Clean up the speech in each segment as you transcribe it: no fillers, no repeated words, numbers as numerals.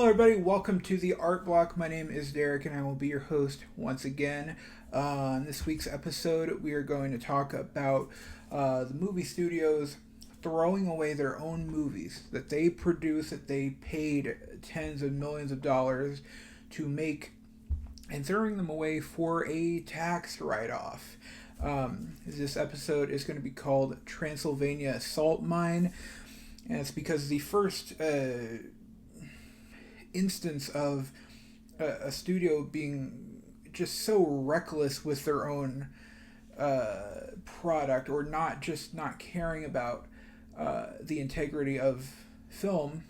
Hello, everybody. Welcome to the Art Block. My name is Derek, and I will be your host once again. On this week's episode, we are going to talk about the movie studios throwing away their own movies that they produce, that they paid tens of millions of dollars to make, and throwing them away for a tax write-off. This episode is going to be called Transylvania Salt Mine, and it's because the first instance of a studio being just so reckless with their own product, or not caring about the integrity of film,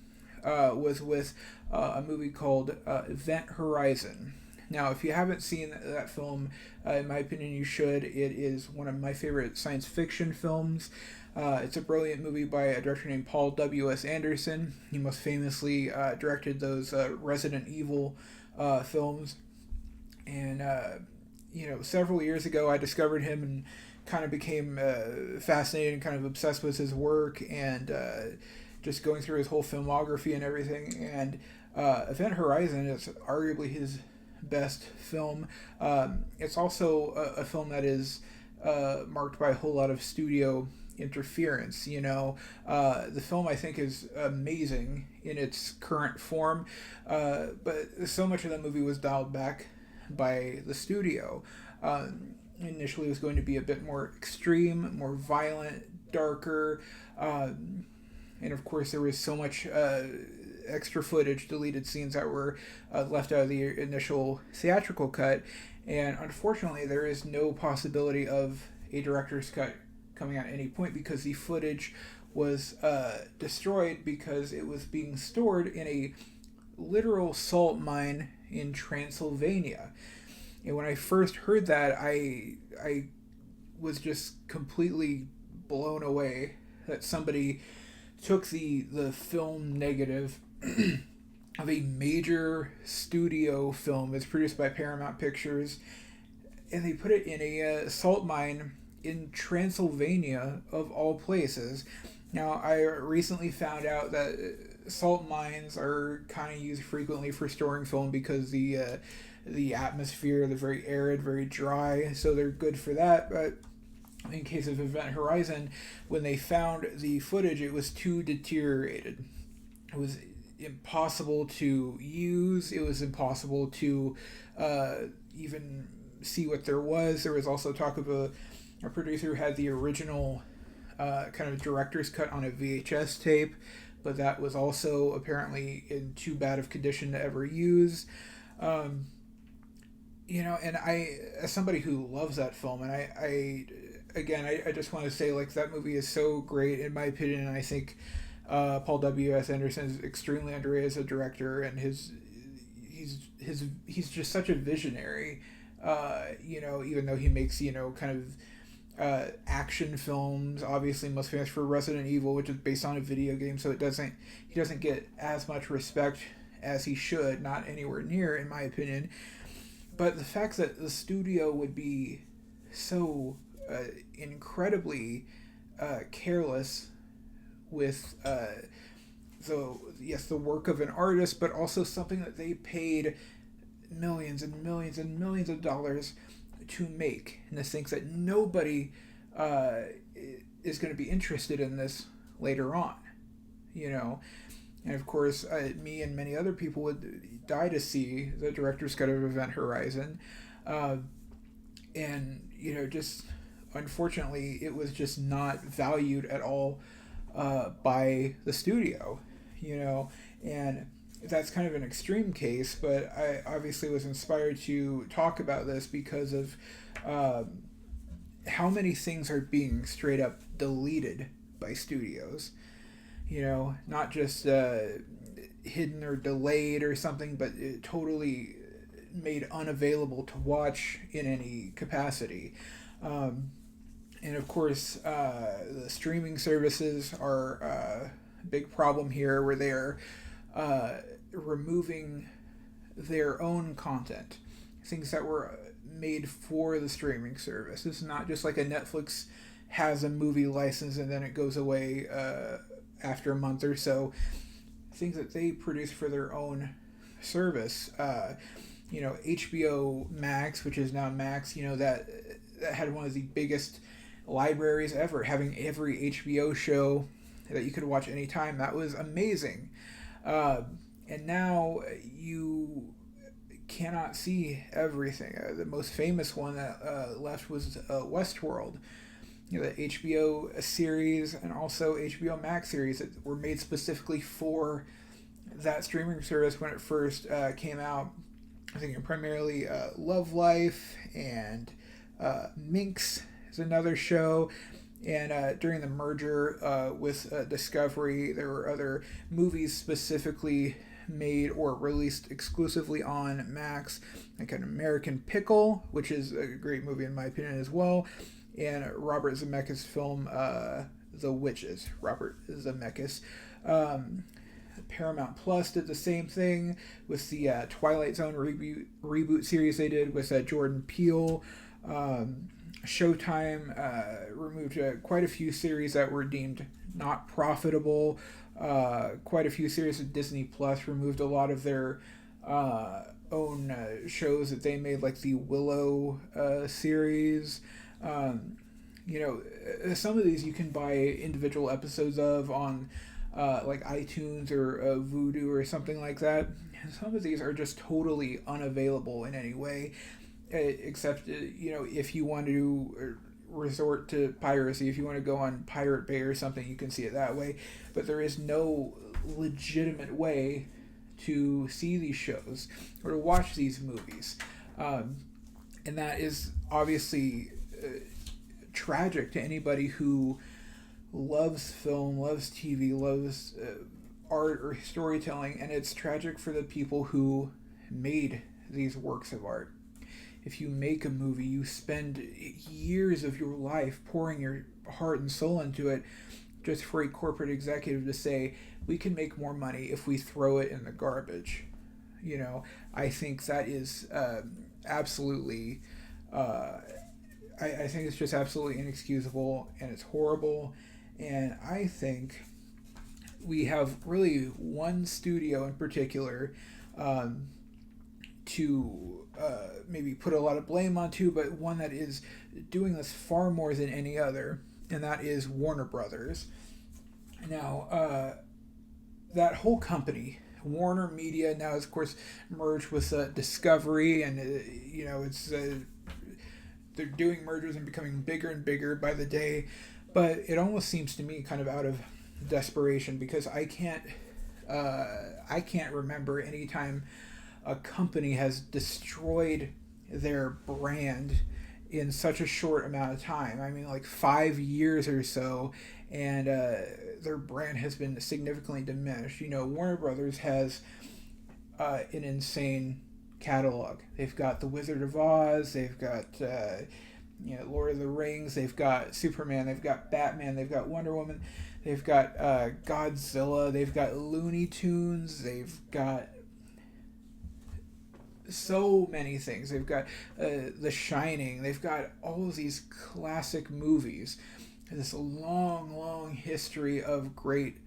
was with a movie called Event Horizon. Now, if you haven't seen that film, in my opinion, you should. It is one of my favorite science fiction films. It's a brilliant movie by a director named Paul W.S. Anderson. He most famously directed those Resident Evil films. And, several years ago, I discovered him and kind of became fascinated and kind of obsessed with his work, and just going through his whole filmography and everything. And Event Horizon is arguably his best film. It's also a film that is marked by a whole lot of studio interference. The film, I think, is amazing in its current form, but so much of the movie was dialed back by the studio. Initially, it was going to be a bit more extreme, more violent, darker, and of course there was so much extra footage, deleted scenes that were left out of the initial theatrical cut, and unfortunately there is no possibility of a director's cut coming at any point because the footage was destroyed because it was being stored in a literal salt mine in Transylvania. And when I first heard that, I was just completely blown away that somebody took the film negative of a major studio film that's produced by Paramount Pictures, and they put it in a salt mine in Transylvania, of all places. Now, I recently found out that salt mines are kind of used frequently for storing film because the atmosphere, they're very arid, very dry, so they're good for that. But in case of Event Horizon, when they found the footage, it was too deteriorated. It was impossible to use. It was impossible to even see what there was. There was also talk of a producer who had the original kind of director's cut on a VHS tape, but that was also apparently in too bad of condition to ever use. And I, as somebody who loves that film, and I just want to say, like, that movie is so great in my opinion, and I think Paul W.S. Anderson is extremely underrated as a director, and he's just such a visionary. Even though he makes kind of action films, obviously most famous for Resident Evil, which is based on a video game, so he doesn't get as much respect as he should, not anywhere near, in my opinion. But the fact that the studio would be so incredibly careless with the work of an artist, but also something that they paid millions and millions and millions of dollars to make, and this thinks that nobody is going to be interested in this later on, and of course me and many other people would die to see the director's cut of Event Horizon, and just unfortunately it was just not valued at all by the studio, and that's kind of an extreme case, but I obviously was inspired to talk about this because of how many things are being straight up deleted by studios. Not just hidden or delayed or something, but totally made unavailable to watch in any capacity. And of course, the streaming services are a big problem here, where they are removing their own content, things that were made for the streaming service. It's not just like a Netflix has a movie license and then it goes away after a month or so. Things that they produce for their own service. HBO Max, which is now Max, that had one of the biggest libraries ever, having every HBO show that you could watch anytime. That was amazing. And now you cannot see everything. The most famous one that left was Westworld. The HBO series and also HBO Max series that were made specifically for that streaming service when it first came out. I think primarily Love Life and Minx is another show. And during the merger with Discovery, there were other movies specifically made or released exclusively on Max, like an American Pickle, which is a great movie in my opinion as well, and Robert Zemeckis' film The Witches. Robert Zemeckis. Paramount Plus did the same thing with the Twilight Zone reboot series they did with Jordan Peele. Showtime removed quite a few series that were deemed not profitable. Quite a few series of Disney Plus removed a lot of their own shows that they made, like the Willow series. Some of these you can buy individual episodes of on like iTunes or Vudu or something like that. Some of these are just totally unavailable in any way, except if you want to resort to piracy. If you want to go on Pirate Bay or something, you can see it that way. But there is no legitimate way to see these shows or to watch these movies, and that is obviously tragic to anybody who loves film, loves TV, loves art or storytelling, and it's tragic for the people who made these works of art. If you make a movie, you spend years of your life pouring your heart and soul into it just for a corporate executive to say, we can make more money if we throw it in the garbage. I think that is absolutely, I think it's just absolutely inexcusable, and it's horrible. And I think we have really one studio in particular to maybe put a lot of blame onto, but one that is doing this far more than any other, and that is Warner Brothers. Now, that whole company, Warner Media, now is of course merged with Discovery, and it's they're doing mergers and becoming bigger and bigger by the day. But it almost seems to me kind of out of desperation, because I can't remember any time a company has destroyed their brand in such a short amount of time. I mean, like 5 years or so, and their brand has been significantly diminished. Warner Brothers has an insane catalog. They've got The Wizard of Oz, they've got Lord of the Rings, they've got Superman, they've got Batman, they've got Wonder Woman, they've got Godzilla, they've got Looney Tunes, they've got so many things. They've got The Shining, they've got all of these classic movies. This long, long history of great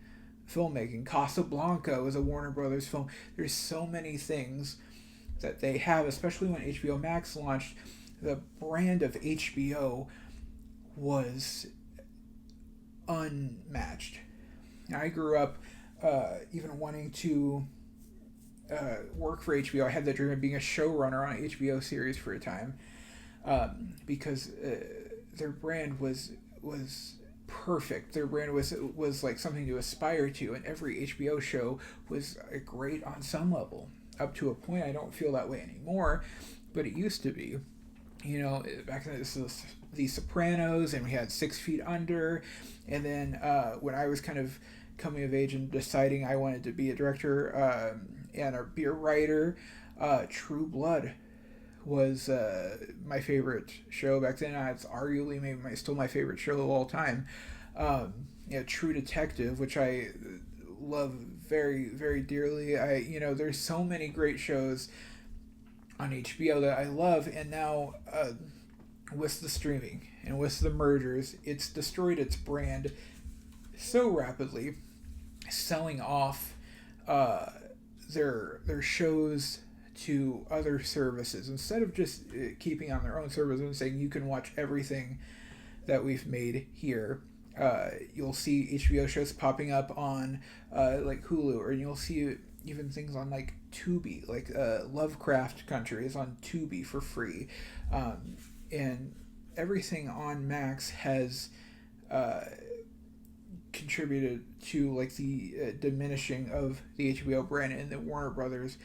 filmmaking. Casablanca was a Warner Brothers film. There's so many things that they have, especially when HBO Max launched. The brand of HBO was unmatched. I grew up even wanting to work for HBO. I had the dream of being a showrunner on an HBO series for a time, because their brand was perfect. Their brand was like something to aspire to, and every HBO show was great on some level. Up to a point, I don't feel that way anymore, but it used to be. Back then this was The Sopranos, and we had 6 Feet Under, and then when I was kind of coming of age and deciding I wanted to be a director and be a writer, True Blood was my favorite show back then. It's arguably maybe still my favorite show of all time. True Detective, which I love very, very dearly. There's so many great shows on HBO that I love, and now with the streaming and with the mergers, it's destroyed its brand so rapidly, selling off their shows to other services instead of just keeping on their own service and saying you can watch everything that we've made here. You'll see HBO shows popping up on like Hulu, or you'll see even things on like Tubi, like Lovecraft Country is on Tubi for free, and everything on Max has contributed to like the diminishing of the HBO brand and the Warner Brothers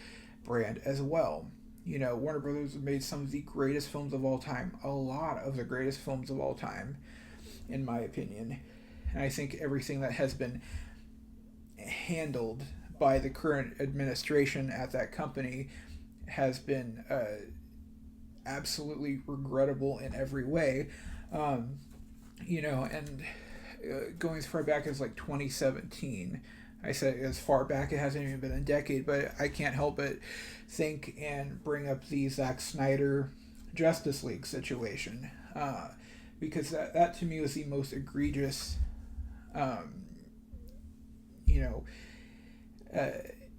brand as well. Warner Brothers have made some of the greatest films of all time, a lot of the greatest films of all time, in my opinion. And I think everything that has been handled by the current administration at that company has been absolutely regrettable in every way. And going as far back as like 2017, I said as far back, it hasn't even been a decade, but I can't help but think and bring up the Zack Snyder Justice League situation, because that to me was the most egregious,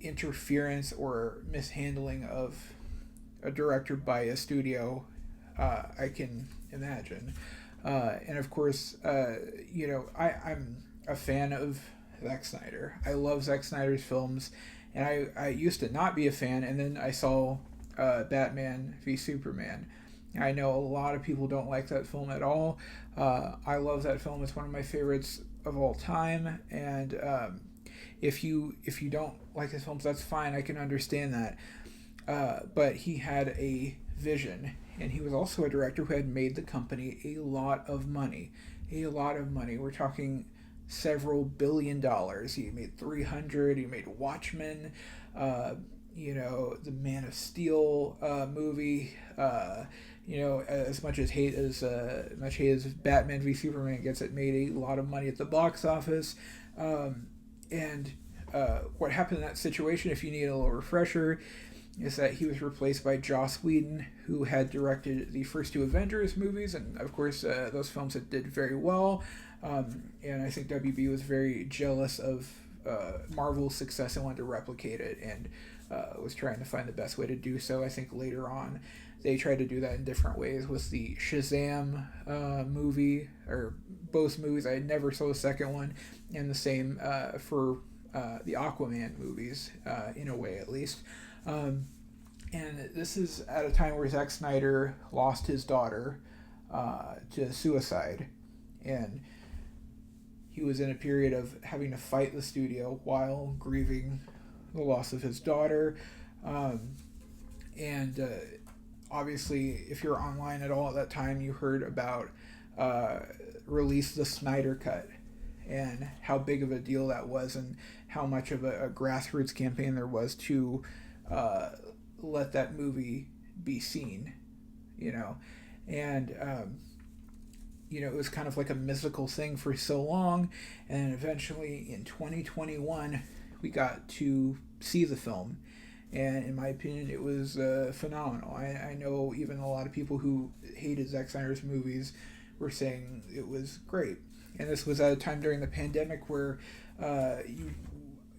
interference or mishandling of a director by a studio I can imagine. And of course, I'm a fan of Zack Snyder. I love Zack Snyder's films, and I used to not be a fan, and then I saw Batman v Superman. I know a lot of people don't like that film at all. I love that film. It's one of my favorites of all time, and if you don't like his films, that's fine. I can understand that. But he had a vision, and he was also a director who had made the company a lot of money. We're talking several $billion. He made 300. He made Watchmen. The Man of Steel movie. As much hate as Batman v Superman gets, it made a lot of money at the box office. And what happened in that situation, if you need a little refresher, is that he was replaced by Joss Whedon, who had directed the first two Avengers movies, and of course those films that did very well. And I think WB was very jealous of Marvel's success and wanted to replicate it, and was trying to find the best way to do so. I think later on they tried to do that in different ways with the Shazam movie, or both movies. I never saw the second one, and the same for the Aquaman movies, in a way at least. And this is at a time where Zack Snyder lost his daughter to suicide, and he was in a period of having to fight the studio while grieving the loss of his daughter. Obviously, if you're online at all at that time, you heard about Release the Snyder Cut, and how big of a deal that was, and how much of a grassroots campaign there was to let that movie be seen, and it was kind of like a mystical thing for so long, and eventually in 2021 we got to see the film, and in my opinion it was phenomenal. I know even a lot of people who hated Zack Snyder's movies were saying it was great, and this was at a time during the pandemic where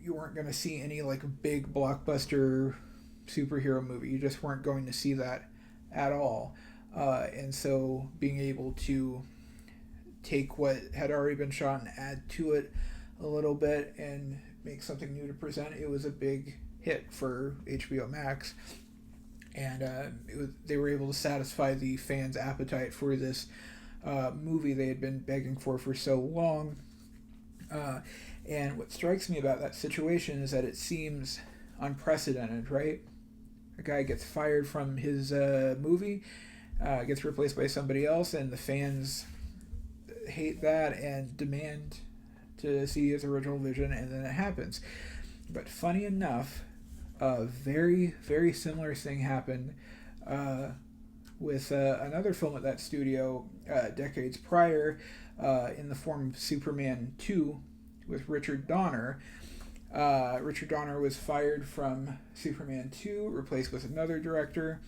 you weren't going to see any like big blockbuster superhero movie. You just weren't going to see that at all. And so being able to take what had already been shot and add to it a little bit and make something new to present, it was a big hit for HBO Max. And they were able to satisfy the fans' appetite for this movie they had been begging for so long. And what strikes me about that situation is that it seems unprecedented, right? A guy gets fired from his movie, gets replaced by somebody else, and the fans hate that and demand to see his original vision, and then it happens. But funny enough, a very, very similar thing happened with another film at that studio decades prior, in the form of Superman 2 with Richard Donner. Richard Donner was fired from Superman 2, replaced with another director,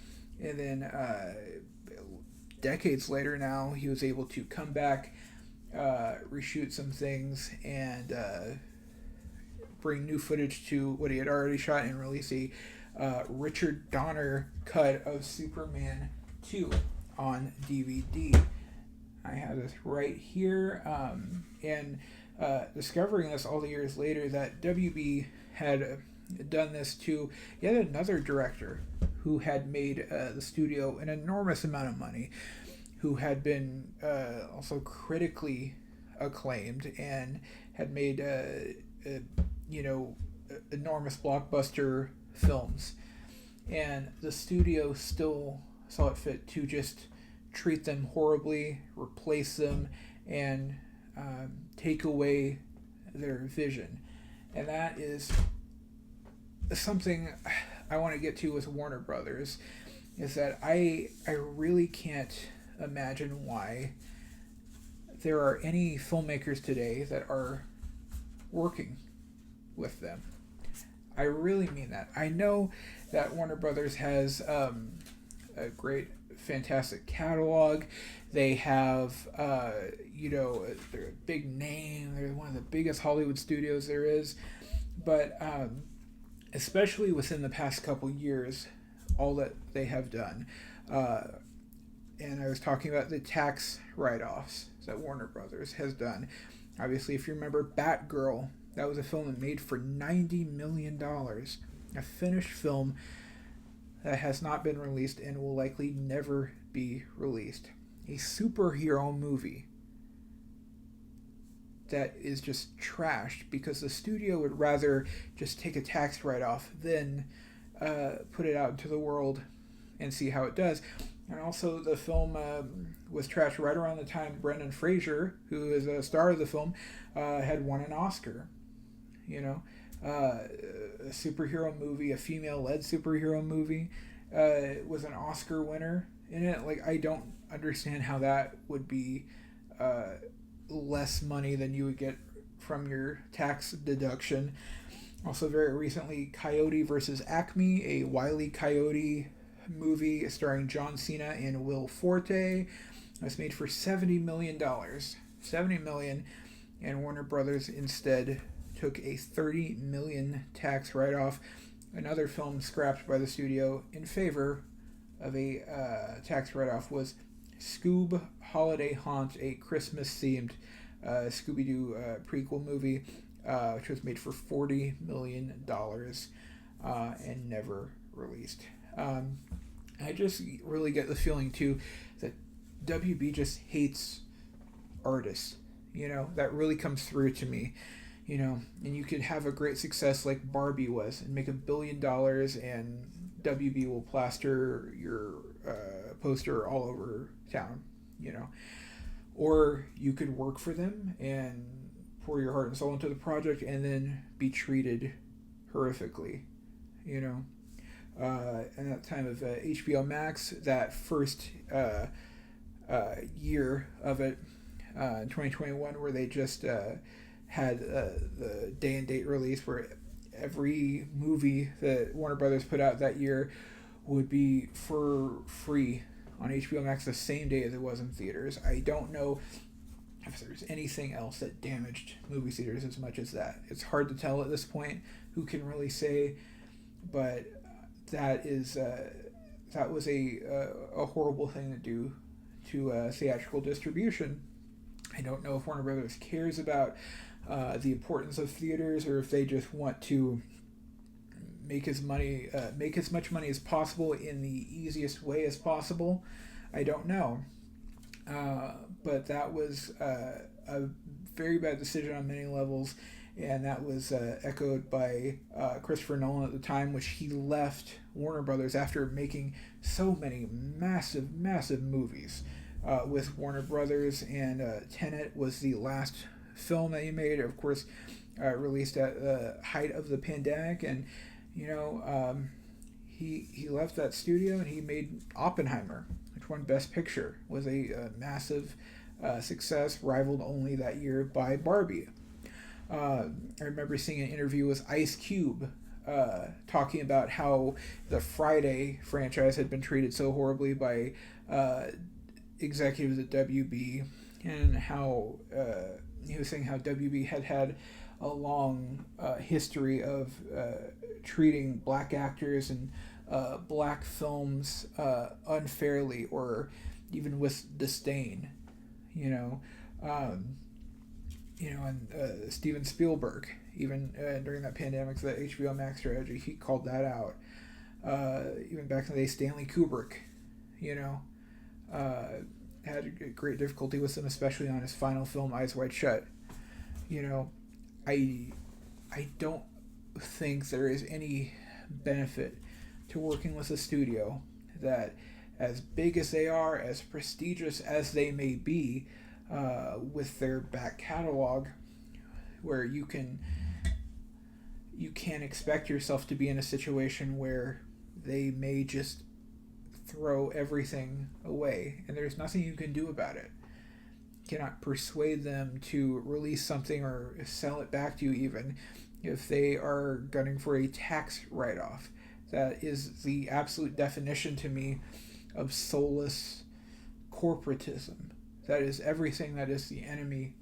and then decades later now, he was able to come back, reshoot some things, and bring new footage to what he had already shot and release a Richard Donner cut of Superman 2 on DVD. I have this right here, and discovering this all the years later that WB had done this to yet another director who had made the studio an enormous amount of money, who had been also critically acclaimed and had made enormous blockbuster films, and the studio still saw it fit to just treat them horribly, replace them, and take away their vision. And that is something I want to get to with Warner Brothers, is that I really can't imagine why there are any filmmakers today that are working with them. I really mean that. I know that Warner Brothers has a great, fantastic catalog. They have, they're a big name. They're one of the biggest Hollywood studios there is. But especially within the past couple years, all that they have done. And I was talking about the tax write-offs that Warner Brothers has done. Obviously, if you remember Batgirl, that was a film that made for $90 million. A finished film that has not been released and will likely never be released. A superhero movie that is just trashed because the studio would rather just take a tax write-off than put it out into the world and see how it does. And also the film was trashed right around the time Brendan Fraser, who is a star of the film, had won an Oscar. A superhero movie, a female-led superhero movie, was an Oscar winner in it. Like, I don't understand how that would be less money than you would get from your tax deduction. Also, very recently, Coyote versus Acme, a Wile E. Coyote movie starring John Cena and Will Forte. It was made for $70 million. $70 million, and Warner Brothers instead took a $30 million tax write-off. Another film scrapped by the studio in favor of a tax write-off was Scoob Holiday Haunt, a Christmas-themed Scooby-Doo prequel movie, which was made for $40 million and never released. I just really get the feeling, too, that WB just hates artists. That really comes through to me. And you could have a great success like Barbie was and make $1 billion, and WB will plaster your poster all over town, Or you could work for them and pour your heart and soul into the project and then be treated horrifically, And that time of HBO Max, that first year of it, in 2021, where they just had the day and date release where every movie that Warner Brothers put out that year would be for free on HBO Max the same day as it was in theaters. I don't know if there's anything else that damaged movie theaters as much as that. It's hard to tell at this point. Who can really say? But that was a horrible thing to do to theatrical distribution. I don't know if Warner Brothers cares about the importance of theaters, or if they just want to make as much money as possible in the easiest way as possible. I don't know. But that was a very bad decision on many levels, and that was echoed by Christopher Nolan at the time, which he left Warner Brothers after making so many massive movies with Warner Brothers, and Tenet was the last film that he made, of course, released at the height of the pandemic, and he left that studio and he made Oppenheimer, which won Best Picture, was a massive success, rivaled only that year by Barbie. I remember seeing an interview with Ice Cube talking about how the Friday franchise had been treated so horribly by executives at WB, and how he was saying how WB had a long history of treating black actors and black films unfairly or even with disdain. You know, um, and Steven Spielberg, even during that pandemic, the HBO Max strategy, he called that out. Even back in the day, Stanley Kubrick, you know, had a great difficulty with them, especially on his final film, Eyes Wide Shut. You know, I I don't think there is any benefit to working with a studio that, as big as they are, as prestigious as they may be, with their back catalog, where you can't expect yourself to be in a situation where they may just throw everything away and there's nothing you can do about it. You cannot persuade them to release something or sell it back to you, even if they are gunning for a tax write-off. That is the absolute definition to me of soulless corporatism. That is everything that is the enemy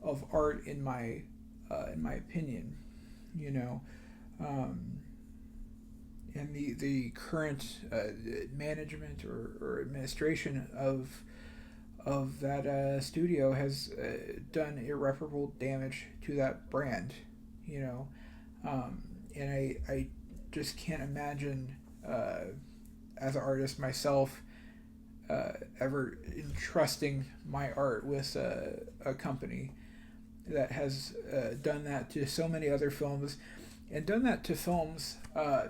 of art, in my opinion. You know, and the current management or administration of that studio has done irreparable damage to that brand. You know, and I just can't imagine, as an artist myself, ever entrusting my art with a company that has done that to so many other films, and done that to films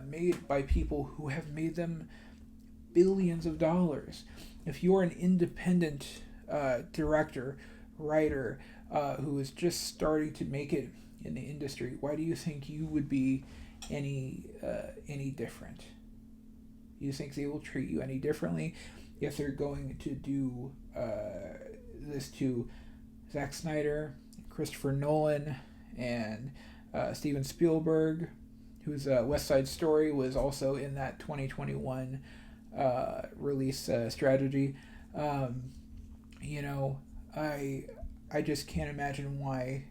made by people who have made them billions of dollars. If you're an independent director, writer, who is just starting to make it in the industry, why do you think you would be any different? You think they will treat you any differently if they're going to do this to Zack Snyder, Christopher Nolan, and Steven Spielberg, whose West Side Story was also in that 2021 release strategy? You know, I just can't imagine why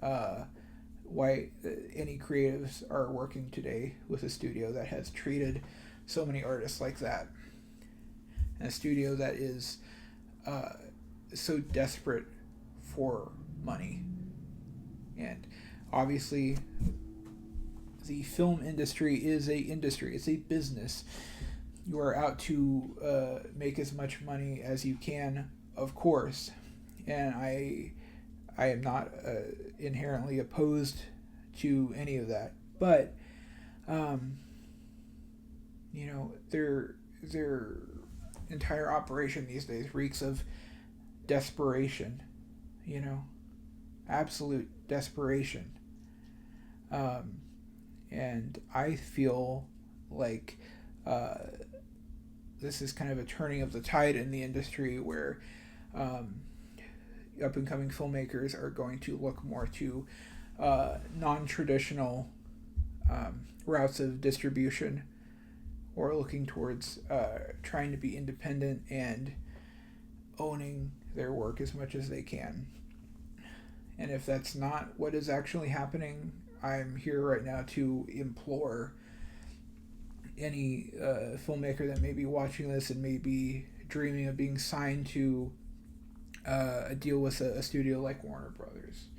any creatives are working today with a studio that has treated so many artists like that, and a studio that is so desperate for money. And obviously, the film industry is a industry. It's a business. You are out to make as much money as you can, of course. And I am not inherently opposed to any of that. But you know, their entire operation these days reeks of desperation. You know, absolute desperation. And I feel like this is kind of a turning of the tide in the industry, where up and coming filmmakers are going to look more to non-traditional routes of distribution, or looking towards trying to be independent and owning their work as much as they can. And if that's not what is actually happening, I'm here right now to implore any filmmaker that may be watching this and may be dreaming of being signed to a deal with a studio like Warner Brothers,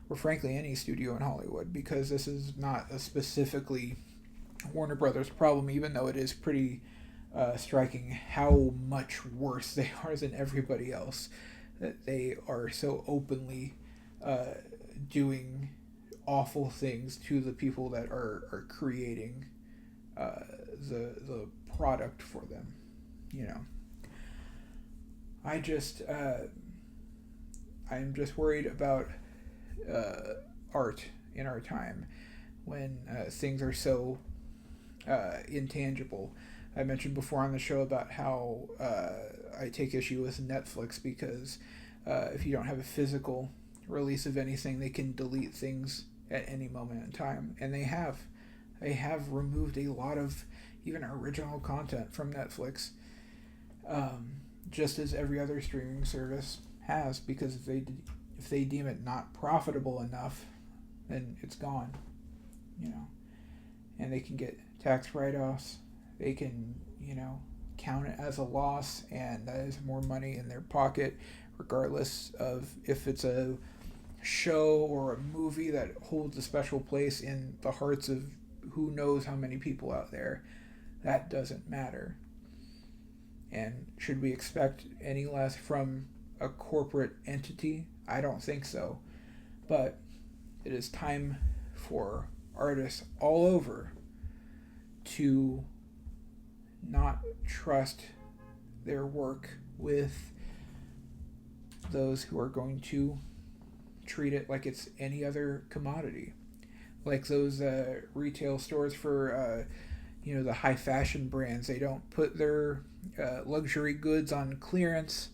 or frankly any studio in Hollywood, because this is not a specifically Warner Brothers problem, even though it is pretty striking how much worse they are than everybody else, that they are so openly doing awful things to the people that are creating the product for them. You know, I'm just worried about art in our time, when things are so intangible. I mentioned before on the show about how I take issue with Netflix, because if you don't have a physical release of anything, they can delete things at any moment in time, and they have removed a lot of even original content from Netflix, just as every other streaming service has, because if they deem it not profitable enough, then it's gone, and they can get tax write-offs. They can, count it as a loss, and that is more money in their pocket, regardless of if it's a show or a movie that holds a special place in the hearts of who knows how many people out there. That doesn't matter. And should we expect any less from a corporate entity? I don't think so. But it is time for artists all over to not trust their work with those who are going to treat it like it's any other commodity. Like those retail stores for the high fashion brands. They don't put their luxury goods on clearance.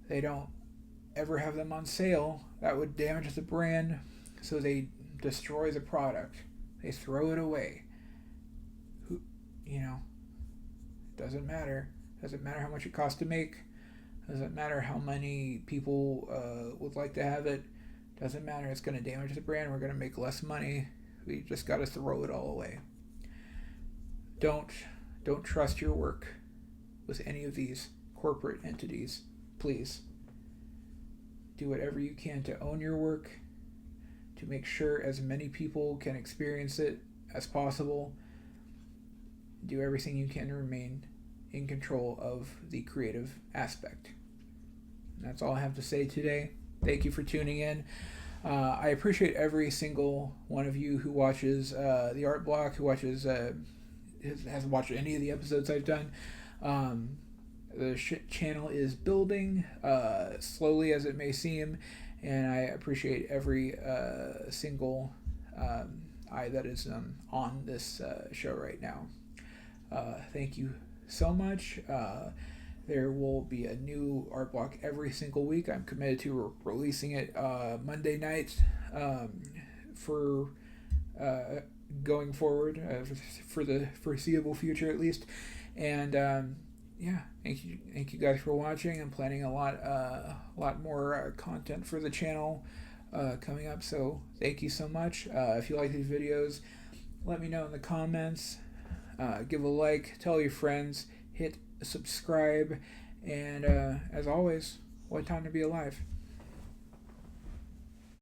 They don't ever have them on sale. That would damage the brand, so they destroy the product. They throw it away. Doesn't matter. Doesn't matter how much it costs to make. Doesn't matter how many people would like to have it. Doesn't matter. It's going to damage the brand. We're going to make less money. We just got to throw it all away. Don't trust your work with any of these corporate entities. Please. Do whatever you can to own your work, to make sure as many people can experience it as possible. Do everything you can to remain in control of the creative aspect. And that's all I have to say today. Thank you for tuning in. I appreciate every single one of you who watches the Art Block, who watches hasn't watched any of the episodes I've done. The channel is building slowly as it may seem, and I appreciate every single eye that is on this show right now. Thank you so much. There will be a new art block every single week. I'm committed to releasing it Monday night for going forward, for the foreseeable future at least. And thank you guys for watching. I'm planning a lot more content for the channel coming up. So thank you so much. If you like these videos, let me know in the comments. Give a like, tell your friends, hit subscribe, and as always, what time to be alive.